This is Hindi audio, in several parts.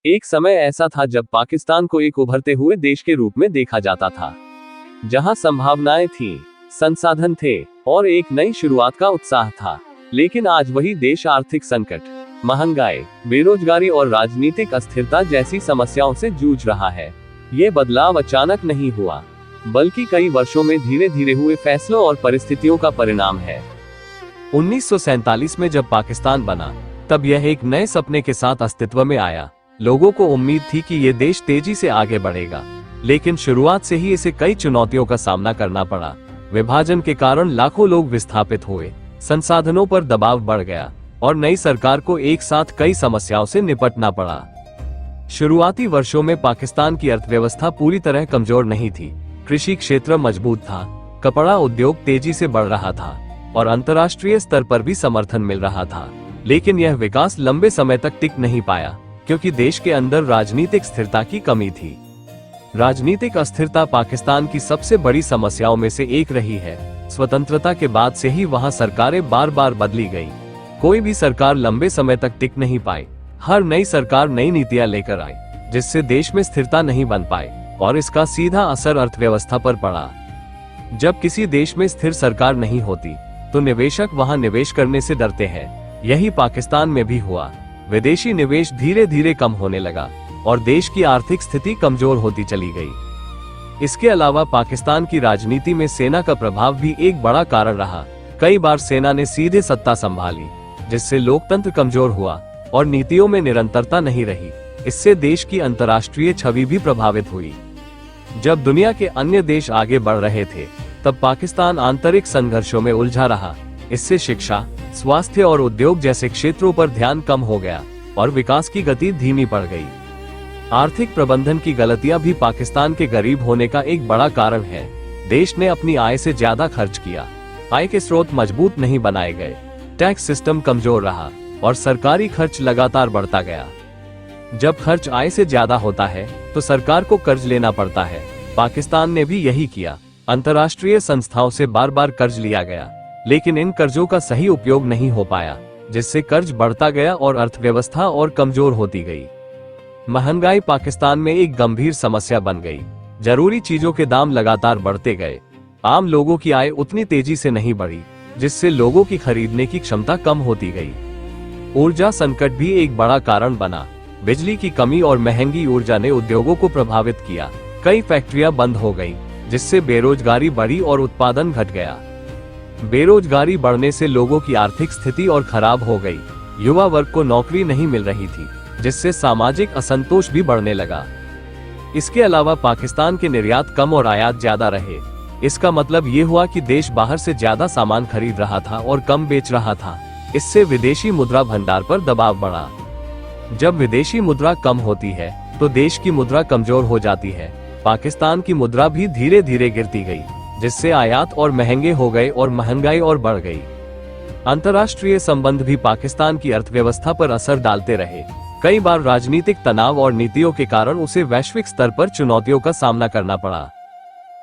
एक समय ऐसा था जब पाकिस्तान को एक उभरते हुए देश के रूप में देखा जाता था, जहां संभावनाएं थीं, संसाधन थे और एक नई शुरुआत का उत्साह था। लेकिन आज वही देश आर्थिक संकट, महंगाई, बेरोजगारी और राजनीतिक अस्थिरता जैसी समस्याओं से जूझ रहा है। ये बदलाव अचानक नहीं हुआ, बल्कि कई वर्षों में धीरे धीरे हुए फैसलों और परिस्थितियों का परिणाम है। 1947 में जब पाकिस्तान बना, तब यह एक नए सपने के साथ अस्तित्व में आया। लोगों को उम्मीद थी कि ये देश तेजी से आगे बढ़ेगा, लेकिन शुरुआत से ही इसे कई चुनौतियों का सामना करना पड़ा। विभाजन के कारण लाखों लोग विस्थापित हुए, संसाधनों पर दबाव बढ़ गया और नई सरकार को एक साथ कई समस्याओं से निपटना पड़ा। शुरुआती वर्षों में पाकिस्तान की अर्थव्यवस्था पूरी तरह कमजोर नहीं थी। कृषि क्षेत्र मजबूत था, कपड़ा उद्योग तेजी से बढ़ रहा था और अंतर्राष्ट्रीय स्तर पर भी समर्थन मिल रहा था। लेकिन यह विकास लंबे समय तक टिक नहीं पाया, क्योंकि देश के अंदर राजनीतिक स्थिरता की कमी थी। राजनीतिक अस्थिरता पाकिस्तान की सबसे बड़ी समस्याओं में से एक रही है। स्वतंत्रता के बाद से ही वहां सरकारें बार बार बदली गई। कोई भी सरकार लंबे समय तक टिक नहीं पाई। हर नई सरकार नई नीतियां लेकर आई, जिससे देश में स्थिरता नहीं बन पाई और इसका सीधा असर अर्थव्यवस्था पर पड़ा। जब किसी देश में स्थिर सरकार नहीं होती, तो निवेशक वहां निवेश करने से डरते हैं। यही पाकिस्तान में भी हुआ। विदेशी निवेश धीरे धीरे कम होने लगा और देश की आर्थिक स्थिति कमजोर होती चली गई। इसके अलावा पाकिस्तान की राजनीति में सेना का प्रभाव भी एक बड़ा कारण रहा। कई बार सेना ने सीधे सत्ता संभाली, जिससे लोकतंत्र कमजोर हुआ और नीतियों में निरंतरता नहीं रही। इससे देश की अंतर्राष्ट्रीय छवि भी प्रभावित हुई। जब दुनिया के अन्य देश आगे बढ़ रहे थे, तब पाकिस्तान आंतरिक संघर्षों में उलझा रहा। इससे शिक्षा, स्वास्थ्य और उद्योग जैसे क्षेत्रों पर ध्यान कम हो गया और विकास की गति धीमी पड़ गई। आर्थिक प्रबंधन की गलतियां भी पाकिस्तान के गरीब होने का एक बड़ा कारण है। देश ने अपनी आय से ज्यादा खर्च किया, आय के स्रोत मजबूत नहीं बनाए गए, टैक्स सिस्टम कमजोर रहा और सरकारी खर्च लगातार बढ़ता गया। जब खर्च आय से ज्यादा होता है, तो सरकार को कर्ज लेना पड़ता है। पाकिस्तान ने भी यही किया। अंतर्राष्ट्रीय संस्थाओं से बार बार कर्ज लिया गया, लेकिन इन कर्जों का सही उपयोग नहीं हो पाया, जिससे कर्ज बढ़ता गया और अर्थव्यवस्था और कमजोर होती गई। महंगाई पाकिस्तान में एक गंभीर समस्या बन गई। जरूरी चीजों के दाम लगातार बढ़ते गए। आम लोगों की आय उतनी तेजी से नहीं बढ़ी, जिससे लोगों की खरीदने की क्षमता कम होती गई। ऊर्जा संकट भी एक बड़ा कारण बना। बिजली की कमी और महंगी ऊर्जा ने उद्योगों को प्रभावित किया। कई फैक्ट्रियां बंद हो गई, जिससे बेरोजगारी बढ़ी और उत्पादन घट गया। बेरोजगारी बढ़ने से लोगों की आर्थिक स्थिति और खराब हो गई। युवा वर्ग को नौकरी नहीं मिल रही थी, जिससे सामाजिक असंतोष भी बढ़ने लगा। इसके अलावा पाकिस्तान के निर्यात कम और आयात ज्यादा रहे। इसका मतलब ये हुआ कि देश बाहर से ज्यादा सामान खरीद रहा था और कम बेच रहा था। इससे विदेशी मुद्रा भंडार पर दबाव बढ़ा। जब विदेशी मुद्रा कम होती है, तो देश की मुद्रा कमजोर हो जाती है। पाकिस्तान की मुद्रा भी धीरे धीरे गिरती गई, जिससे आयात और महंगे हो गए और महंगाई और बढ़ गई। अंतर्राष्ट्रीय संबंध भी पाकिस्तान की अर्थव्यवस्था पर असर डालते रहे। कई बार राजनीतिक तनाव और नीतियों के कारण उसे वैश्विक स्तर पर चुनौतियों का सामना करना पड़ा।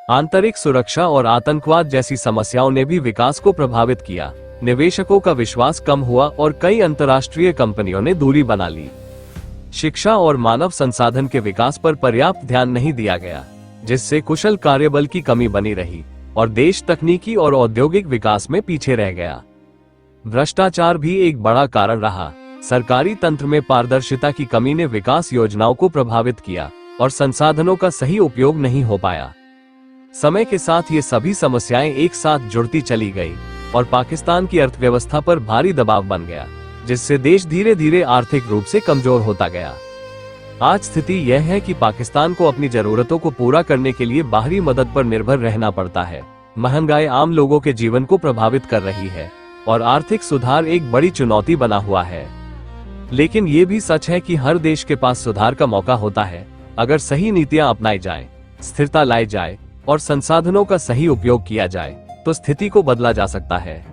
आंतरिक सुरक्षा और आतंकवाद जैसी समस्याओं ने भी विकास को प्रभावित किया। निवेशकों का विश्वास कम हुआ और कई अंतर्राष्ट्रीय कंपनियों ने दूरी बना ली। शिक्षा और मानव संसाधन के विकास पर पर्याप्त ध्यान नहीं दिया गया, जिससे कुशल कार्यबल की कमी बनी रही और देश तकनीकी और औद्योगिक विकास में पीछे रह गया। भ्रष्टाचार भी एक बड़ा कारण रहा। सरकारी तंत्र में पारदर्शिता की कमी ने विकास योजनाओं को प्रभावित किया और संसाधनों का सही उपयोग नहीं हो पाया। समय के साथ ये सभी समस्याएं एक साथ जुड़ती चली गई और पाकिस्तान की अर्थव्यवस्था पर भारी दबाव बन गया, जिससे देश धीरे धीरे आर्थिक रूप से कमजोर होता गया। आज स्थिति यह है कि पाकिस्तान को अपनी जरूरतों को पूरा करने के लिए बाहरी मदद पर निर्भर रहना पड़ता है। महंगाई आम लोगों के जीवन को प्रभावित कर रही है और आर्थिक सुधार एक बड़ी चुनौती बना हुआ है। लेकिन ये भी सच है कि हर देश के पास सुधार का मौका होता है, अगर सही नीतियां अपनाई जाएं, स्थिरता लाई जाए और संसाधनों का सही उपयोग किया जाए, तो स्थिति को बदला जा सकता है।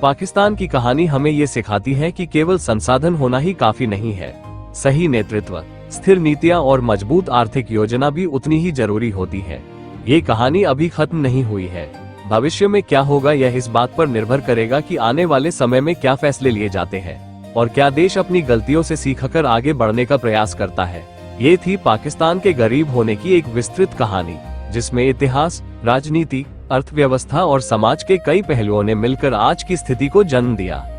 पाकिस्तान की कहानी हमें ये सिखाती है कि केवल संसाधन होना ही काफी नहीं है। सही नेतृत्व, स्थिर नीतियां और मजबूत आर्थिक योजना भी उतनी ही जरूरी होती है। ये कहानी अभी खत्म नहीं हुई है। भविष्य में क्या होगा, यह इस बात पर निर्भर करेगा कि आने वाले समय में क्या फैसले लिए जाते हैं। और क्या देश अपनी गलतियों से सीखकर आगे बढ़ने का प्रयास करता है। ये थी पाकिस्तान के गरीब होने की एक विस्तृत कहानी, जिसमें इतिहास, राजनीति, अर्थव्यवस्था और समाज के कई पहलुओं ने मिलकर आज की स्थिति को जन्म दिया।